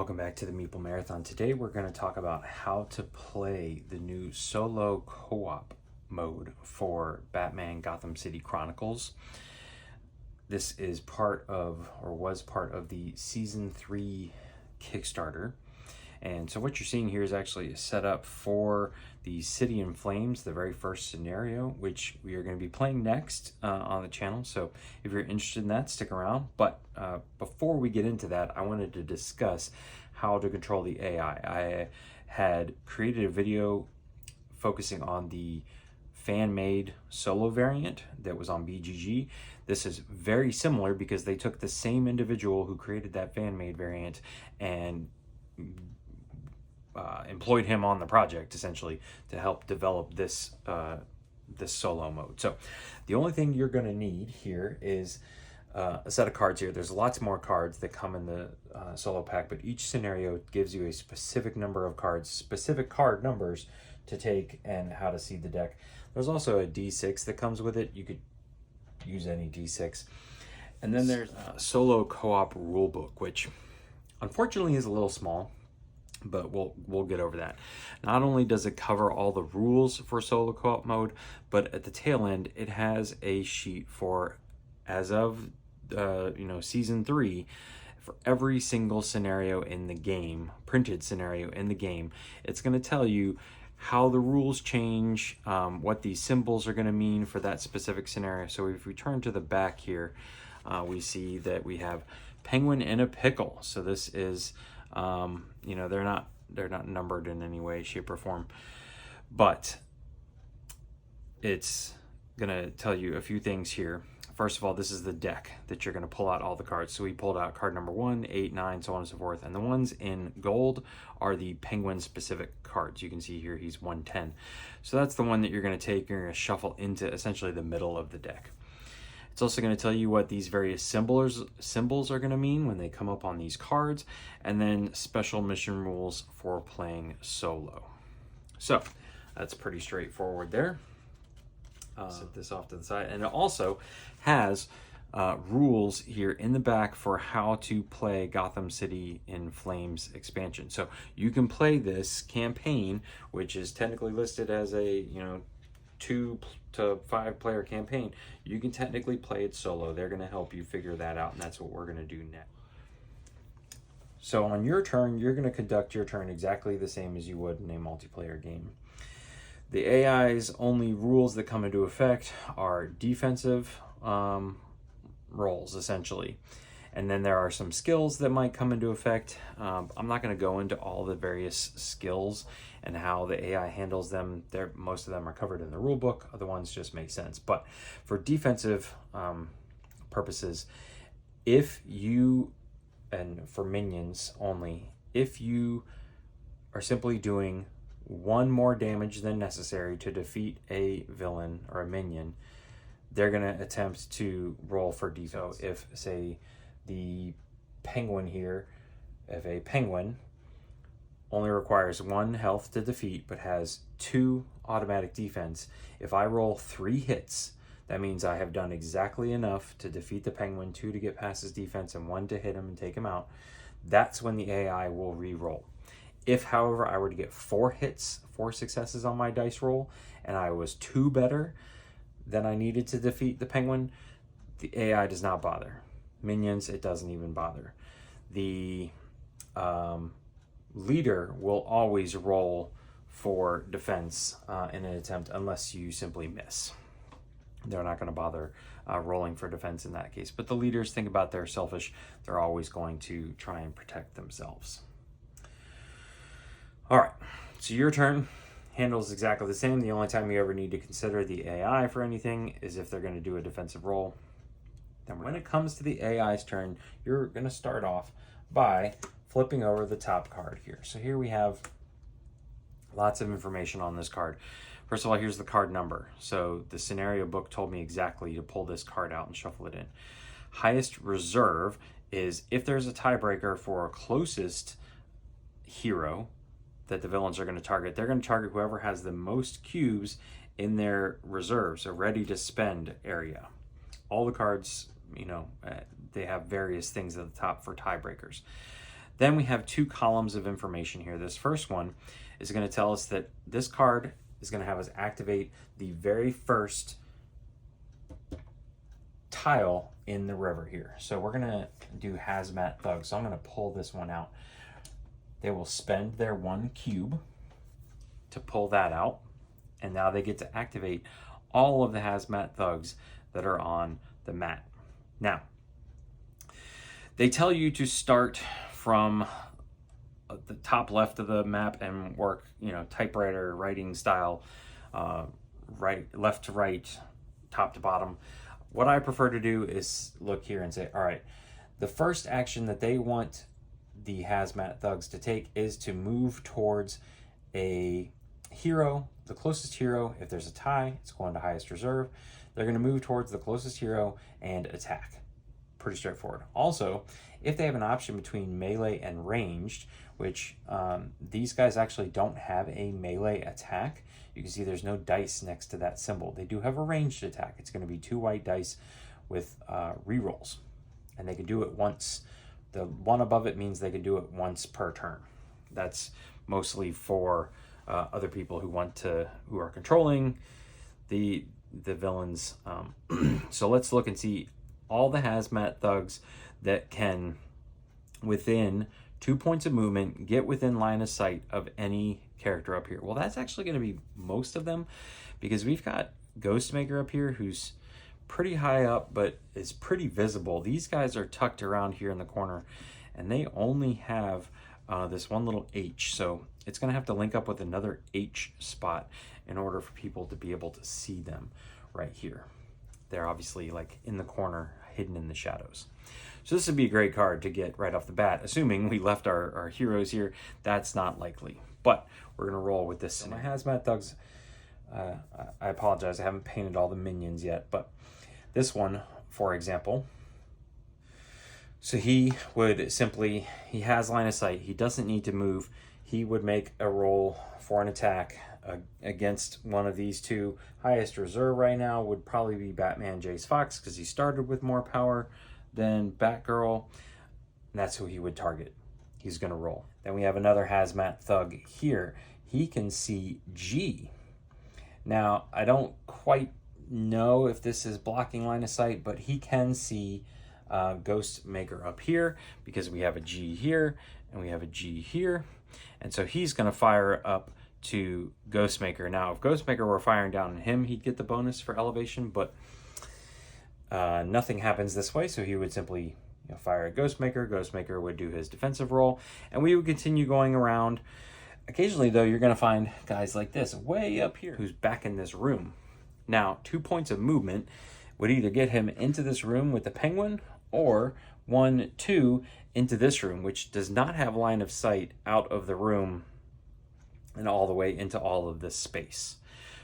Welcome back to the Meeple Marathon. Today we're going to talk about how to play the new solo co-op mode for Batman Gotham City Chronicles. This is part of, or was part of, the Season 3 Kickstarter. And so what you're seeing here is actually a setup for the City in Flames, the very first scenario, which we are going to be playing next on the channel. So if you're interested in that, stick around. But before we get into that, I wanted to discuss how to control the AI. I had created a video focusing on the fan-made solo variant that was on BGG. This is very similar because they took the same individual who created that fan-made variant and employed him on the project essentially to help develop this this solo mode. So the only thing you're going to need here is a set of cards here. There's lots more cards that come in the solo pack, but each scenario gives you a specific number of cards, specific card numbers to take, and how to seed the deck. There's also a D6 that comes with it. You could use any D6. And then there's a solo co-op rulebook, which unfortunately is a little small, but we'll get over that. Not only does it cover all the rules for solo co-op mode, but at the tail end it has a sheet for, as of Season 3, for every single scenario in the game, printed scenario in the game. It's going to tell you how the rules change, what these symbols are going to mean for that specific scenario. So if we turn to the back here, we see that we have Penguin in a pickle. So this is they're not numbered in any way, shape, or form, but it's gonna tell you a few things here. First of all, this is the deck that you're gonna pull out all the cards. So we pulled out card number 1, 8, 9, so on and so forth, and the ones in gold are the Penguin specific cards. You can see here he's 110. So that's the one that you're gonna take. You're gonna shuffle into essentially the middle of the deck. It's also going to tell you what these various symbols are going to mean when they come up on these cards, and then special mission rules for playing solo. So that's pretty straightforward there. Set this off to the side, and it also has rules here in the back for how to play Gotham City in Flames expansion. So you can play this campaign, which is technically listed as a 2 to 5 player campaign. You can technically play it solo. They're going to help you figure that out, and that's what we're going to do next. So on your turn, you're going to conduct your turn exactly the same as you would in a multiplayer game. The AI's only rules that come into effect are defensive roles, essentially. And then there are some skills that might come into effect. I'm not going to go into all the various skills and how the AI handles them. Most of them are covered in the rule book. Other ones just make sense. But for defensive purposes, if you, and for minions only, if you are simply doing 1 more damage than necessary to defeat a villain or a minion, they're going to attempt to roll for defense. So if, say, the penguin here, if a penguin only requires 1 health to defeat but has 2 automatic defense, if I roll 3 hits, that means I have done exactly enough to defeat the penguin, 2 to get past his defense and 1 to hit him and take him out. That's when the AI will re-roll. If, however, I were to get 4 hits, 4 successes on my dice roll, and I was 2 better than I needed to defeat the penguin, the AI does not bother. Minions, it doesn't even bother. The leader will always roll for defense in an attempt unless you simply miss. They're not going to bother rolling for defense in that case. But the leaders, think about, they're selfish. They're always going to try and protect themselves. All right, so your turn handles exactly the same. The only time you ever need to consider the AI for anything is if they're going to do a defensive roll. Then when it comes to the AI's turn, you're going to start off by flipping over the top card here. So here we have lots of information on this card. First of all, here's the card number. So the scenario book told me exactly to pull this card out and shuffle it in. Highest reserve is if there's a tiebreaker for closest hero that the villains are going to target, they're going to target whoever has the most cubes in their reserves, a ready to spend area. All the cards, they have various things at the top for tiebreakers. Then we have 2 columns of information here. This first one is going to tell us that this card is going to have us activate the very first tile in the river here. So we're going to do Hazmat Thugs. So I'm going to pull this one out. They will spend their 1 cube to pull that out. And now they get to activate all of the Hazmat Thugs that are on the mat. Now, they tell you to start from the top left of the map and work, typewriter writing style, left to right, top to bottom. What I prefer to do is look here and say, all right, the first action that they want the Hazmat Thugs to take is to move towards a hero, the closest hero. If there's a tie, it's going to highest reserve. They're going to move towards the closest hero and attack. Pretty straightforward. Also, if they have an option between melee and ranged, which these guys actually don't have a melee attack, you can see there's no dice next to that symbol. They do have a ranged attack. It's going to be 2 white dice with rerolls, and they can do it once. The one above it means they can do it once per turn. That's mostly for other people who are controlling the villains. So let's look and see all the Hazmat Thugs that can, within 2 points of movement, get within line of sight of any character up here. Well, that's actually going to be most of them, because we've got Ghostmaker up here, who's pretty high up but is pretty visible. These guys are tucked around here in the corner, and they only have this one little H, so it's going to have to link up with another H spot in order for people to be able to see them right here. They're obviously like in the corner, hidden in the shadows. So this would be a great card to get right off the bat, assuming we left our heroes here. That's not likely, but we're going to roll with this. So my Hazmat Thugs, I apologize, I haven't painted all the minions yet, but this one, for example, so he would simply, he has line of sight, he doesn't need to move, he would make a roll for an attack against one of these 2. Highest reserve right now would probably be Batman Jace Fox, because he started with more power than Batgirl, and that's who he would target. He's going to roll. Then we have another Hazmat Thug here. He can see G. Now, I don't quite know if this is blocking line of sight, but he can see Ghostmaker up here, because we have a G here and we have a G here, and so he's going to fire up to Ghostmaker. Now, if Ghostmaker were firing down on him, he'd get the bonus for elevation, but nothing happens this way, so he would simply fire at Ghostmaker. Ghostmaker would do his defensive roll, and we would continue going around. Occasionally, though, you're going to find guys like this way up here who's back in this room. Now, 2 points of movement would either get him into this room with the Penguin, or 1, 2 into this room, which does not have line of sight out of the room and all the way into all of this space.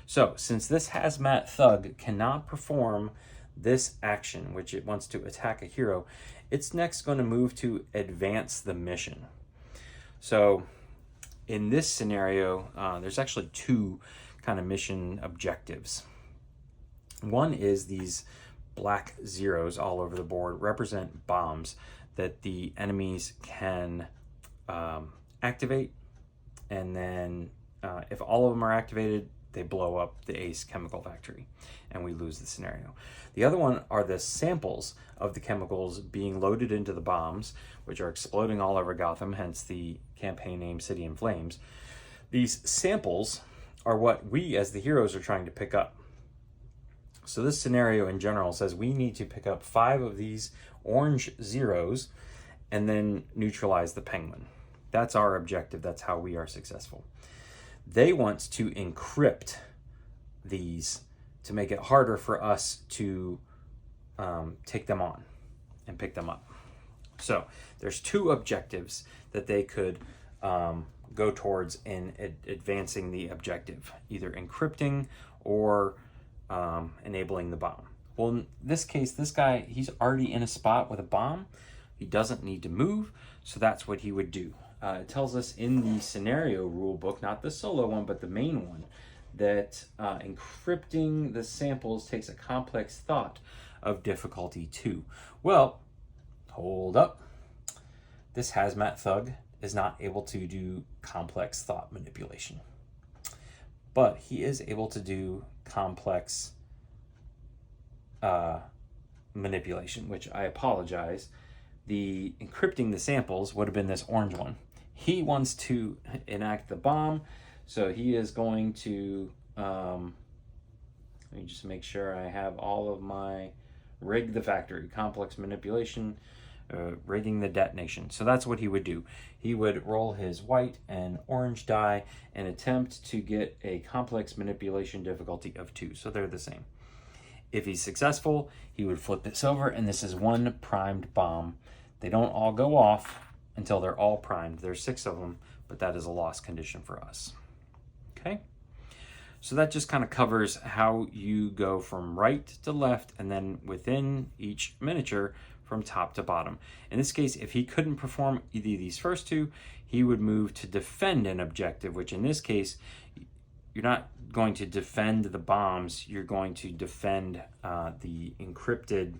So, since this Hazmat Thug cannot perform this action, which it wants to attack a hero, it's next going to move to advance the mission. So, in this scenario, there's actually 2 kind of mission objectives. One is these black zeros all over the board represent bombs that the enemies can activate, and then if all of them are activated, they blow up the Ace chemical factory and we lose the scenario. The other one are the samples of the chemicals being loaded into the bombs, which are exploding all over Gotham, hence the campaign name City in Flames. These samples are what we as the heroes are trying to pick up. So this scenario in general says we need to pick up 5 of these orange zeros and then neutralize the Penguin. That's our objective. That's how we are successful. They want to encrypt these to make it harder for us to take them on and pick them up. So there's 2 objectives that they could go towards in advancing the objective, either encrypting or enabling the bomb. Well, in this case, this guy, he's already in a spot with a bomb. He doesn't need to move, so that's what he would do. It tells us in the scenario rule book, not the solo one, but the main one, that encrypting the samples takes a complex thought of difficulty 2. Well, hold up. this hazmat thug is not able to do complex thought manipulation, but he is able to do complex manipulation, which I apologize. The encrypting the samples would have been this orange one. He wants to enact the bomb, so he is going to, let me just make sure I have all of my rig the factory, complex manipulation, rigging the detonation. So that's what he would do. He would roll his white and orange die and attempt to get a complex manipulation difficulty of 2. So they're the same. If he's successful, he would flip this over, and this is one primed bomb. They don't all go off until they're all primed. There's 6 of them, but that is a loss condition for us. Okay? So that just kind of covers how you go from right to left, and then within each miniature from top to bottom. In this case, if he couldn't perform either of these first 2, he would move to defend an objective, which in this case, you're not going to defend the bombs, you're going to defend the encrypted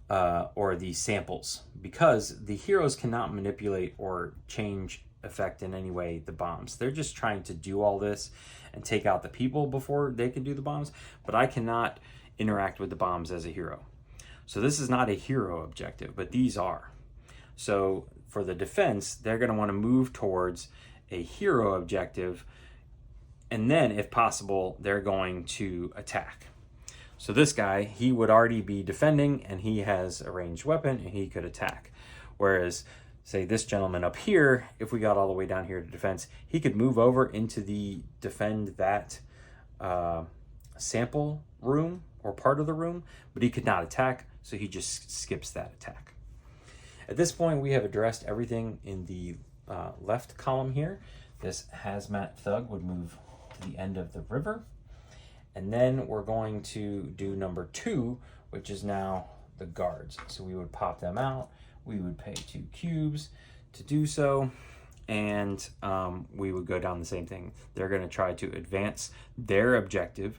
or the samples, because the heroes cannot manipulate or change effect in any way the bombs. They're just trying to do all this and take out the people before they can do the bombs, but I cannot interact with the bombs as a hero. So this is not a hero objective, but these are. So for the defense, they're going to want to move towards a hero objective, and then if possible, they're going to attack. So this guy, he would already be defending, and he has a ranged weapon, and he could attack. Whereas, say this gentleman up here, if we got all the way down here to defense, he could move over into the defend that sample room or part of the room, but he could not attack, so he just skips that attack. At this point, we have addressed everything in the left column here. This hazmat thug would move to the end of the river. And then we're going to do number 2, which is now the guards. So we would pop them out. We would pay 2 cubes to do so. And we would go down the same thing. They're going to try to advance their objective,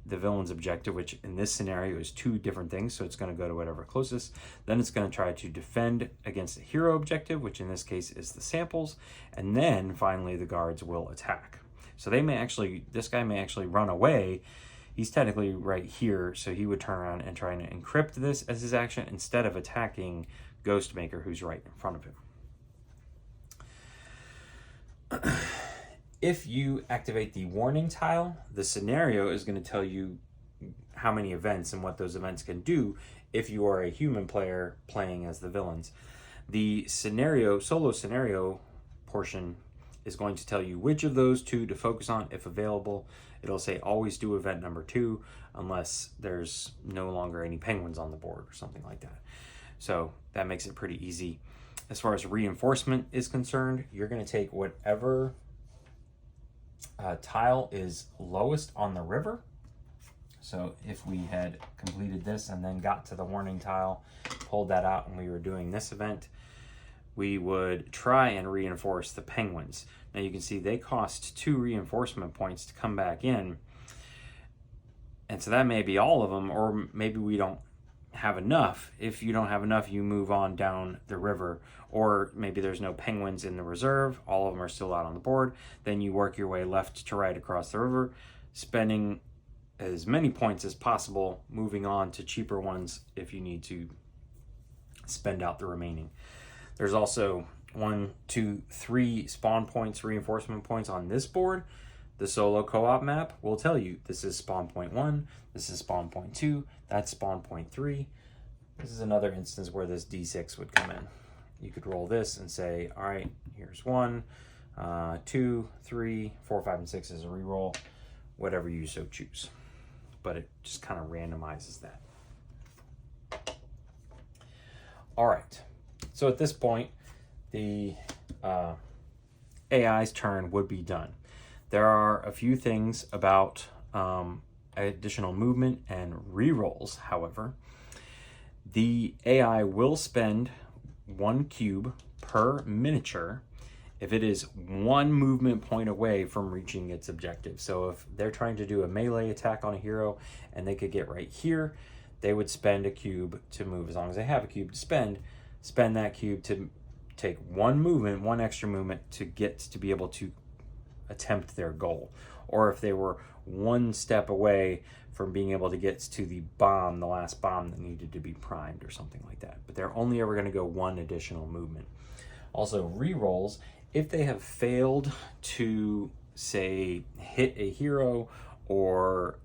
the villain's objective, which in this scenario is 2 different things. So it's going to go to whatever closest. Then it's going to try to defend against the hero objective, which in this case is the samples. And then finally the guards will attack. So they may actually, this guy may actually run away. He's technically right here, so he would turn around and try to encrypt this as his action instead of attacking Ghostmaker, who's right in front of him. If you activate the warning tile, the scenario is going to tell you how many events and what those events can do if you are a human player playing as the villains. The scenario, solo scenario portion is going to tell you which of those 2 to focus on if available. It'll say always do event number 2 unless there's no longer any penguins on the board or something like that. So that makes it pretty easy. As far as reinforcement is concerned, you're going to take whatever tile is lowest on the river. So if we had completed this and then got to the warning tile, pulled that out, and we were doing this event, we would try and reinforce the penguins. Now you can see they cost 2 reinforcement points to come back in. And so that may be all of them, or maybe we don't have enough. If you don't have enough, you move on down the river, or maybe there's no penguins in the reserve, all of them are still out on the board. Then you work your way left to right across the river, spending as many points as possible, moving on to cheaper ones if you need to spend out the remaining. There's also 1, 2, 3 spawn points, reinforcement points on this board. The solo co-op map will tell you this is spawn point 1, this is spawn point 2, that's spawn point 3. This is another instance where this D6 would come in. You could roll this and say, all right, here's 1, 2, 3, 4, 5, and 6 is a reroll, whatever you so choose. But it just kind of randomizes that. All right. So at this point, the AI's turn would be done. There are a few things about additional movement and rerolls, however. The AI will spend 1 cube per miniature if it is 1 movement point away from reaching its objective. So if they're trying to do a melee attack on a hero and they could get right here, they would spend a cube to move, as long as they have a cube to spend, spend that cube to take one movement, one extra movement to get to be able to attempt their goal. Or if they were one step away from being able to get to the bomb, the last bomb that needed to be primed or something like that. But they're only ever going to go one additional movement. Also, rerolls, if they have failed to, say, hit a hero or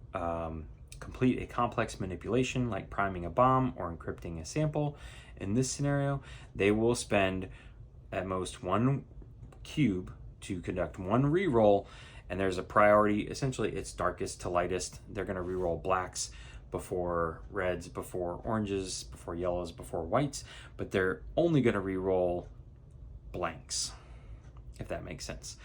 complete a complex manipulation like priming a bomb or encrypting a sample, in this scenario, they will spend at most one cube to conduct one reroll, and there's a priority. Essentially, it's darkest to lightest. They're going to reroll blacks before reds, before oranges, before yellows, before whites, but they're only going to reroll blanks, if that makes sense.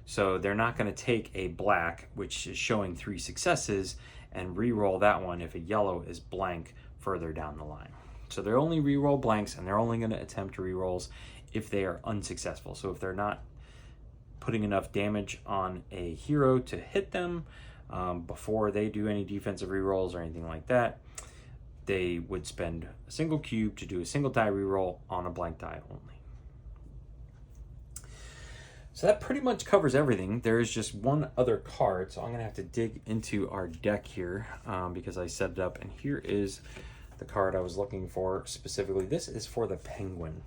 So they're not going to take a black, which is showing 3 successes, and re-roll that one if a yellow is blank further down the line. So they're only re-roll blanks, and they're only going to attempt re-rolls if they are unsuccessful. So if they're not putting enough damage on a hero to hit them before they do any defensive re-rolls or anything like that, they would spend a single cube to do a single die re-roll on a blank die only. So that pretty much covers everything. There is just one other card, so I'm going to have to dig into our deck here because I set it up. And here is the card I was looking for specifically. This is for the Penguin.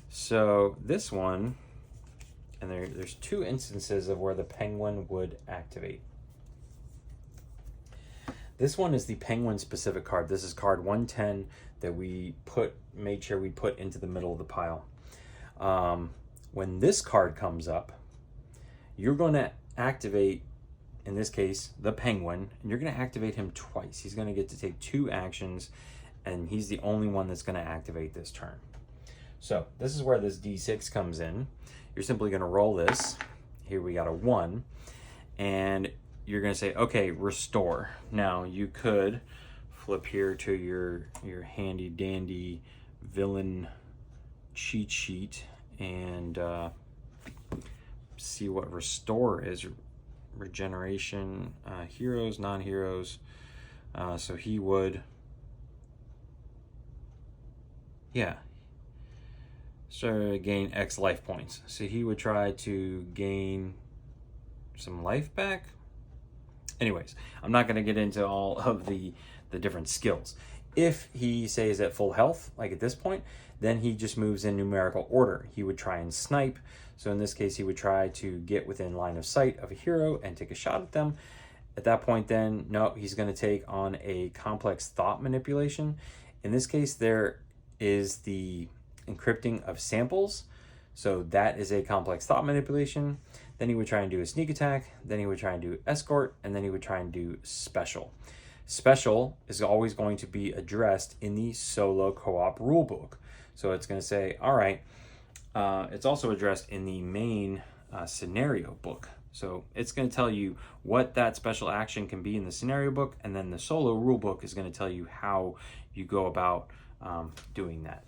So this one, and there's 2 instances of where the Penguin would activate. This one is the Penguin specific card. This is card 110 that we made sure we put into the middle of the pile. When this card comes up, you're going to activate, in this case, the Penguin, and you're going to activate him twice. He's going to get to take 2 actions, and he's the only one that's going to activate this turn. So this is where this D6 comes in. You're simply going to roll this. Here we got a 1, and you're going to say, okay, restore. Now you could flip here to your handy dandy villain cheat sheet and see what restore is. Regeneration, heroes, non-heroes. So he would, so gain X life points. So he would try to gain some life back. Anyways, I'm not going to get into all of the different skills. If he stays at full health, like at this point, then he just moves in numerical order. He would try and snipe. So in this case, he would try to get within line of sight of a hero and take a shot at them. At that point then, no, he's going to take on a complex thought manipulation. In this case, there is the encrypting of samples. So that is a complex thought manipulation. Then he would try and do a sneak attack. Then he would try and do escort. And then he would try and do special. Special is always going to be addressed in the solo co-op rulebook. So it's going to say, all right, it's also addressed in the main scenario book. So it's going to tell you what that special action can be in the scenario book, and then the solo rule book is going to tell you how you go about doing that.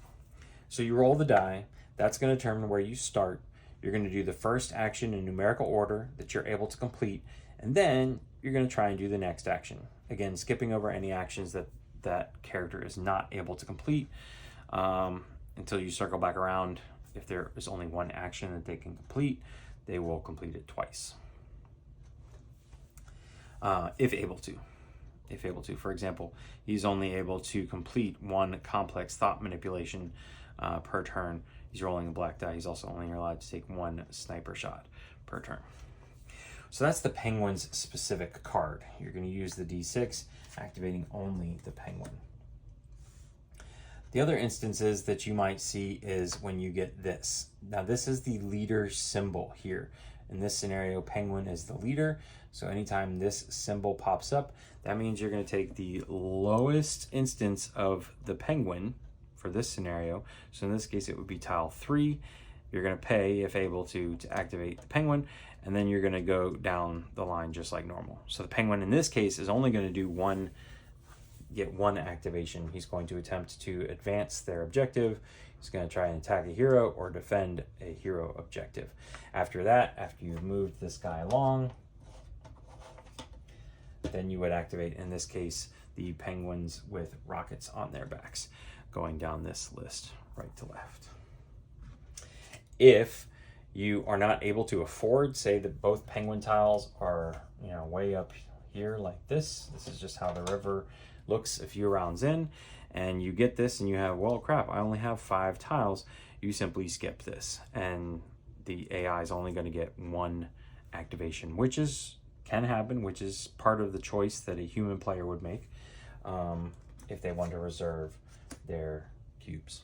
So you roll the die. That's going to determine where you start. You're going to do the first action in numerical order that you're able to complete, and then you're going to try and do the next action. Again, skipping over any actions that character is not able to complete until you circle back around. If there is only one action that they can complete, they will complete it twice. If able to. For example, he's only able to complete one complex thought manipulation per turn. He's rolling a black die. He's also only allowed to take one sniper shot per turn. So that's the Penguin's specific card. You're going to use the D6, activating only the Penguin. The other instances that you might see is when you get this. Now this is the leader symbol here. In this scenario, Penguin is the leader. So anytime this symbol pops up, that means you're going to take the lowest instance of the Penguin for this scenario. So in this case, it would be tile 3. You're going to pay, if able to activate the Penguin, and then you're going to go down the line just like normal. So the Penguin in this case is only going to do get one activation. He's going to attempt to advance their objective. He's going to try and attack a hero or defend a hero objective. After that, after you've moved this guy along, then you would activate, in this case, the Penguins with rockets on their backs, going down this list right to left. If you are not able to afford, say that both penguin tiles are, you know, way up here like this is just how the river looks a few rounds in, and you get this and you have, well, crap, I only have 5 tiles, you simply skip this and the AI is only going to get 1 activation, which can happen, which is part of the choice that a human player would make if they want to reserve their cubes.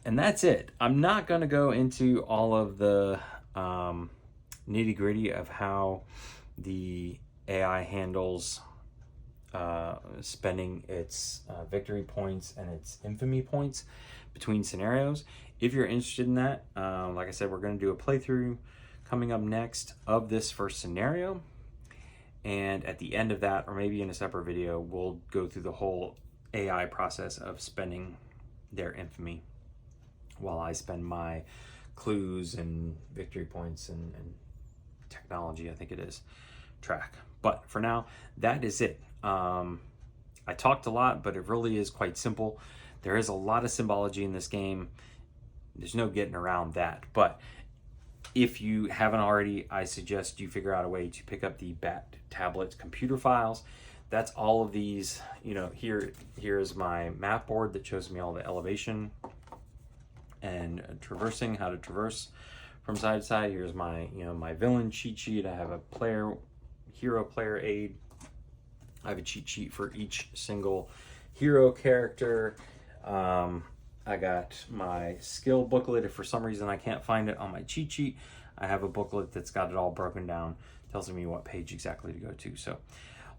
And that's it. I'm not going to go into all of the nitty gritty of how the AI handles spending its victory points and its infamy points between scenarios. If you're interested in that, like I said, we're going to do a playthrough coming up next of this first scenario. And at the end of that, or maybe in a separate video, we'll go through the whole AI process of spending their infamy while I spend my clues and victory points and technology, I think it is, track. But for now, that is it. I talked a lot, but it really is quite simple. There is a lot of symbology in this game. There's no getting around that. But if you haven't already, I suggest you figure out a way to pick up the Bat Tablet computer files. That's all of these, you know, here is my map board that shows me all the elevation and traversing, how to traverse from side to side. Here's my, you know, my villain cheat sheet. I have a hero player aid. I have a cheat sheet for each single hero character. I got my skill booklet. If for some reason I can't find it on my cheat sheet, I have a booklet that's got it all broken down, tells me what page exactly to go to. So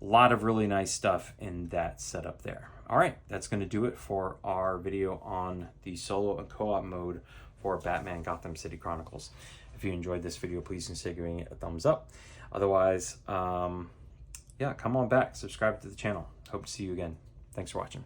a lot of really nice stuff in that setup there. All right, that's going to do it for our video on the solo and co-op mode for Batman Gotham City Chronicles. If you enjoyed this video, please consider giving it a thumbs up. Otherwise, yeah, come on back, subscribe to the channel. Hope to see you again. Thanks for watching.